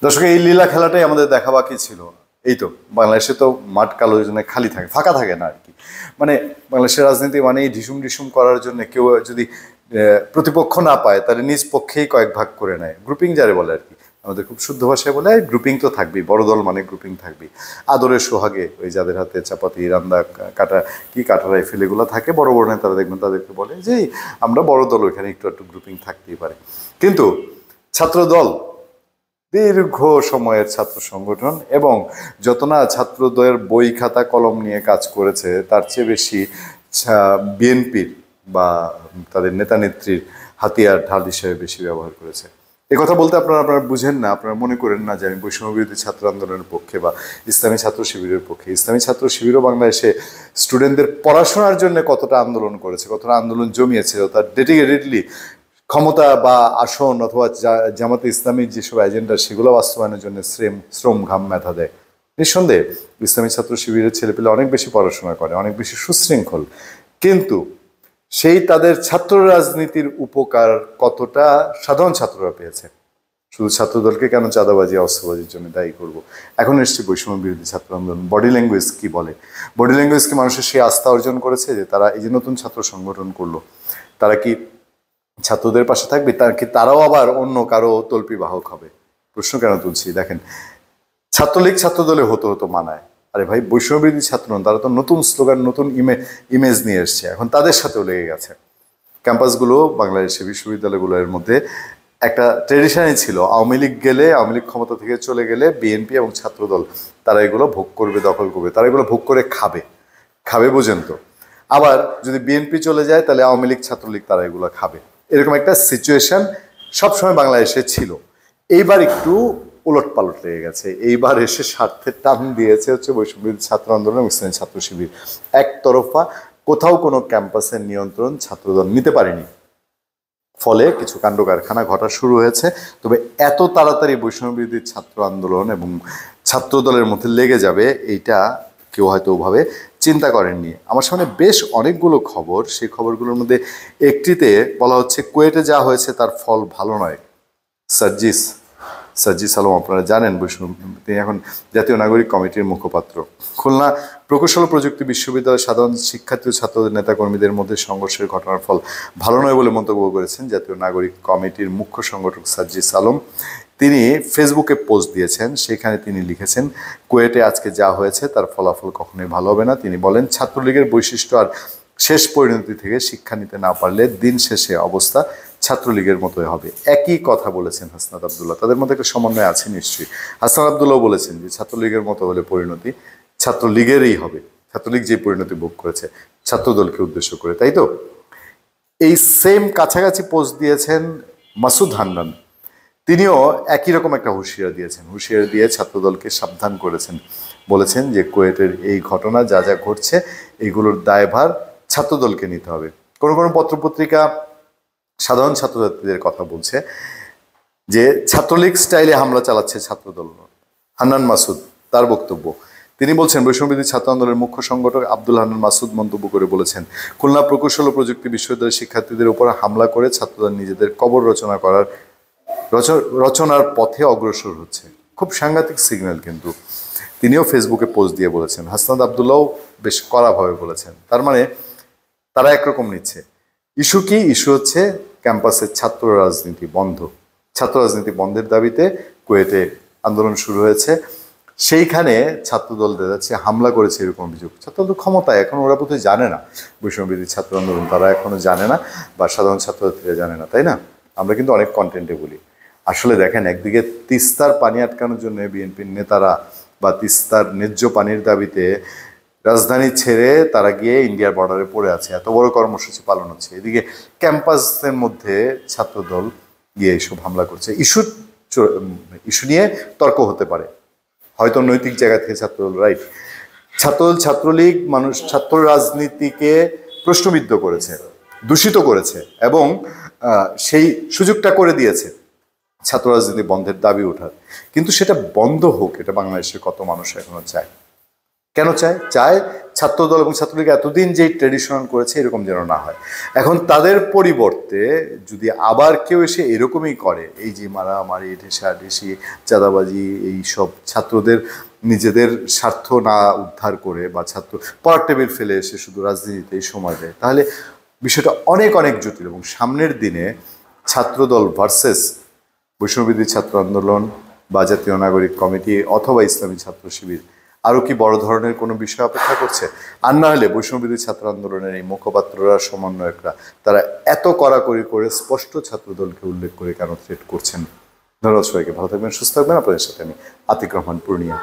দর্শক, এই লীলা খেলাটাই আমাদের দেখা বাকি ছিল। এই তো বাংলাদেশে তো মাঠ কালো জন্য খালি থাকে, ফাঁকা থাকে না আর কি। মানে বাংলাদেশের রাজনীতি মানে ঢিসুম ঢিসুম করার জন্য কেউ যদি প্রতিপক্ষ না পায় তাহলে নিজ পক্ষেই কয়েক ভাগ করে নেয়, গ্রুপিং যারে বলে আর কি। আমাদের খুব শুদ্ধ ভাষায় বলে গ্রুপিং তো থাকবেই, বড় দল মানে গ্রুপিং থাকবেই। আদরের সোহাগে ওই যাদের হাতে চাপাতি রান্দা কাটা কি কাটা রাইফেল এগুলো থাকে, বড় বড় নেতারা দেখবেন তাদেরকে বলে যে আমরা বড় দল, ওইখানে একটু একটু গ্রুপিং থাকতেই পারে। কিন্তু ছাত্র দল দীর্ঘ সময়ের ছাত্র সংগঠন এবং যত না ছাত্রদের বই খাতা কলম নিয়ে কাজ করেছে তার চেয়ে বেশি বিএনপির বা তাদের নেতা নেত্রীর হাতিয়ার ঢাল হিসেবে বেশি ব্যবহার করেছে। এ কথা বলতে আপনারা বুঝেন না, আপনারা মনে করেন না যে আমি বৈষম্য বিরোধী ছাত্র আন্দোলনের পক্ষে বা ইসলামী ছাত্র শিবিরের পক্ষে। ইসলামী ছাত্র শিবিরও বাংলাদেশে স্টুডেন্টদের পড়াশোনার জন্য কতটা আন্দোলন করেছে, কতটা আন্দোলন জমিয়েছে, তার ডেডিকেটেডলি ক্ষমতা বা আসন অথবা জামাতে ইসলামীর যেসব এজেন্ডা সেগুলো বাস্তবায়নের জন্য শ্রম ঘাম মেধা দেয়। নিঃসন্দেহে ইসলামী ছাত্র শিবিরের ছেলেপেলে অনেক বেশি পড়াশোনা করে, অনেক বেশি সুশৃঙ্খল, কিন্তু সেই তাদের ছাত্র রাজনীতির উপকার কতটা সাধারণ ছাত্ররা পেয়েছে। শুধু ছাত্রদলকে কেন চাঁদাবাজি অস্ত্রবাজির জন্য দায়ী করব? এখন এসছে বৈষম্য বিরোধী ছাত্র আন্দোলন। বডি ল্যাঙ্গুয়েজ কি বলে? বডি ল্যাঙ্গুয়েজকে মানুষের সেই আস্থা অর্জন করেছে যে তারা এই যে নতুন ছাত্র সংগঠন করলো, তারা কি ছাত্রদের পাশে থাকবে? তারাও আবার অন্য কারো তল্পি বাহক হবে? প্রশ্ন কেন তুলছি দেখেন, ছাত্রলীগ ছাত্রদলে হতো হতো মানায়। আরে ভাই, বৈষম্যবিরোধী ছাত্র, তারা তো নতুন স্লোগান নতুন ইমেজ নিয়ে এসছে, এখন তাদের সাথেও লেগে গেছে। ক্যাম্পাসগুলো বাংলাদেশের বিশ্ববিদ্যালয়গুলোর মধ্যে একটা ট্রেডিশনই ছিল, আওয়ামী লীগ গেলে, আওয়ামী লীগ ক্ষমতা থেকে চলে গেলে বিএনপি এবং ছাত্রদল তারা এগুলো ভোগ করবে, দখল করবে, তারা এগুলো ভোগ করে খাবে বোঝেন তো। আবার যদি বিএনপি চলে যায় তাহলে আওয়ামী লীগ ছাত্রলীগ তারা এগুলো খাবে, এরকম একটা সিচুয়েশন সবসময় বাংলাদেশে ছিল। এইবার একটু উলট পালট লেগে গেছে, এইবার এসে স্বার্থের টান দিয়েছে হচ্ছে বৈষম্যবিরোধী ছাত্র আন্দোলন এবং ইসলামী ছাত্র শিবির। একতরফা কোথাও কোনো ক্যাম্পাসের নিয়ন্ত্রণ ছাত্রদল নিতে পারেনি, ফলে কিছু কাণ্ড কারখানা ঘটা শুরু হয়েছে। তবে এত তাড়াতাড়ি বৈষম্যবিরোধী ছাত্র আন্দোলন এবং ছাত্রদলের মধ্যে লেগে যাবে এইটা কেউ হয়তো ওভাবে চিন্তা করেননি। আমার সামনে বেশ অনেকগুলো খবর, সেই খবরগুলোর মধ্যে একটিতে বলা হচ্ছে কুয়েটে যা হয়েছে তার ফল ভালো নয়। সার্জিস আলম আপনারা জানেন, তিনি এখন জাতীয় নাগরিক কমিটির মুখপাত্র। খুলনা প্রকৌশল প্রযুক্তি বিশ্ববিদ্যালয়ের সাধারণ শিক্ষার্থী ও ছাত্রদের নেতাকর্মীদের মধ্যে সংঘর্ষের ঘটনার ফল ভালো নয় বলে মন্তব্য করেছেন জাতীয় নাগরিক কমিটির মুখ্য সংগঠক সার্জিস আলম। তিনি ফেসবুকে পোস্ট দিয়েছেন, সেখানে তিনি লিখেছেন, কুয়েটে আজকে যা হয়েছে তার ফলাফল কখনোই ভালো হবে না। তিনি বলেন, ছাত্রলীগের বৈশিষ্ট্য আর শেষ পরিণতি থেকে শিক্ষা নিতে না পারলে দিন শেষে অবস্থা ছাত্রলীগের মতোই হবে। একই কথা বলেছেন হাসনাত আবদুল্লাহ, তাদের মধ্যে একটা সমন্বয় আছে নিশ্চয়ই। হাসনাত আবদুল্লাহ বলেছেন যে ছাত্রলীগের মতো হলে পরিণতি ছাত্রলীগেরই হবে, ছাত্রলীগ যে পরিণতি ভোগ করেছে ছাত্রদলকে উদ্দেশ্য করে, তাই তো? এই সেম কাছাকাছি পোস্ট দিয়েছেন মাসুদ হান্নান, তিনিও একই রকম একটা হুঁশিয়ার দিয়ে ছাত্রদলকে সাবধান করেছেন। বলেছেন যে কুয়েটের এই ঘটনা যা যা ঘটছে এগুলোর দায়ভার ছাত্রদলকে নিতে হবে। কোনো কোনো পত্রপত্রিকা সাধারণ ছাত্রছাত্রীদের কথা বলছে যে ছাত্রলীগ স্টাইলে হামলা চালাচ্ছে ছাত্রদল। হান্নান মাসুদ তার বক্তব্য, তিনি বলছেন, বৈষম্যবিরোধী ছাত্র আন্দোলনের মুখ্য সংগঠক আব্দুল হান্নান মাসুদ মন্তব্য করে বলেছেন, খুলনা প্রকৌশল ও প্রযুক্তি বিশ্ববিদ্যালয়ের শিক্ষার্থীদের উপর হামলা করে ছাত্রদল নিজেদের কবর রচনার পথে অগ্রসর হচ্ছে। খুব সাংঘাতিক সিগন্যাল কিন্তু। তিনিও ফেসবুকে পোস্ট দিয়ে বলেছেন। হাসনাত আবদুল্লাহও বেশ কড়াভাবে বলেছেন। তার মানে তারা একরকম নিচ্ছে। ইস্যু কি? ইস্যু হচ্ছে ক্যাম্পাসের ছাত্র রাজনীতি বন্ধের দাবিতে কুয়েটে আন্দোলন শুরু হয়েছে। সেইখানে ছাত্রদল যাচ্ছে হামলা করেছে এরকম অভিযোগ। ছাত্রদল ক্ষমতায়, এখন ওরা বোধহয় জানে না বৈষম্যবিরোধী ছাত্র আন্দোলন, তারা এখনো জানে না বা সাধারণ ছাত্রছাত্রীরা জানে না, তাই না? আমরা কিন্তু অনেক কন্টেন্টে বলি। আসলে দেখেন, একদিকে তিস্তার পানি আটকানোর জন্য বিএনপির নেতারা বা তিস্তার ন্যায্য পানির দাবিতে রাজধানী ছেড়ে তারা গিয়ে ইন্ডিয়ার বর্ডারে পড়ে আছে, এত বড় কর্মসূচি পালন হচ্ছে। এদিকে ক্যাম্পাসের মধ্যে ছাত্রদল গিয়ে এইসব হামলা করছে। ইস্যু নিয়ে তর্ক হতে পারে, হয়তো নৈতিক জায়গা থেকে ছাত্রদল রাইট। ছাত্রলীগ ছাত্র রাজনীতিকে প্রশ্নবিদ্ধ করেছে, দূষিত করেছে এবং সেই সুযোগটা করে দিয়েছে ছাত্র রাজনীতি বন্ধের দাবি ওঠার। কিন্তু সেটা বন্ধ হোক, এটা বাংলাদেশের কত মানুষ এখনো চায়? কেন চায় ছাত্রদল এবং ছাত্রলীগ এতদিন যেই ট্রেডিশনাল করেছে এরকম যেন না হয়। এখন তাদের পরিবর্তে যদি আবার কেউ এসে এরকমই করে, এই যে মারামারি ঢেসাঢেসি চাঁদাবাজি এই সব ছাত্রদের নিজেদের স্বার্থ না উদ্ধার করে বা ছাত্র পড়ার টেবিল ফেলে এসে শুধু রাজনীতিতেই সময় দেয়, তাহলে বিষয়টা অনেক অনেক জটিল। এবং সামনের দিনে ছাত্রদল ভার্সেস বৈষ্ণববিধি ছাত্র আন্দোলন বা জাতীয় নাগরিক কমিটি অথবা ইসলামী ছাত্র শিবির আরও কি বড় ধরনের কোনো বিষয় অপেক্ষা করছে? আর না হলে বৈষ্ণববিধি ছাত্র আন্দোলনের এই মুখপাত্ররা, সমন্বয়করা তারা এত কড়াকড়ি করে স্পষ্ট ছাত্রদলকে উল্লেখ করে কেন থ্রেট করছেন? ধন্যবাদ সবাইকে, ভালো থাকবেন, সুস্থ থাকবেন। আপনাদের সাথে আমি আতিক রহমান পূর্ণিয়া।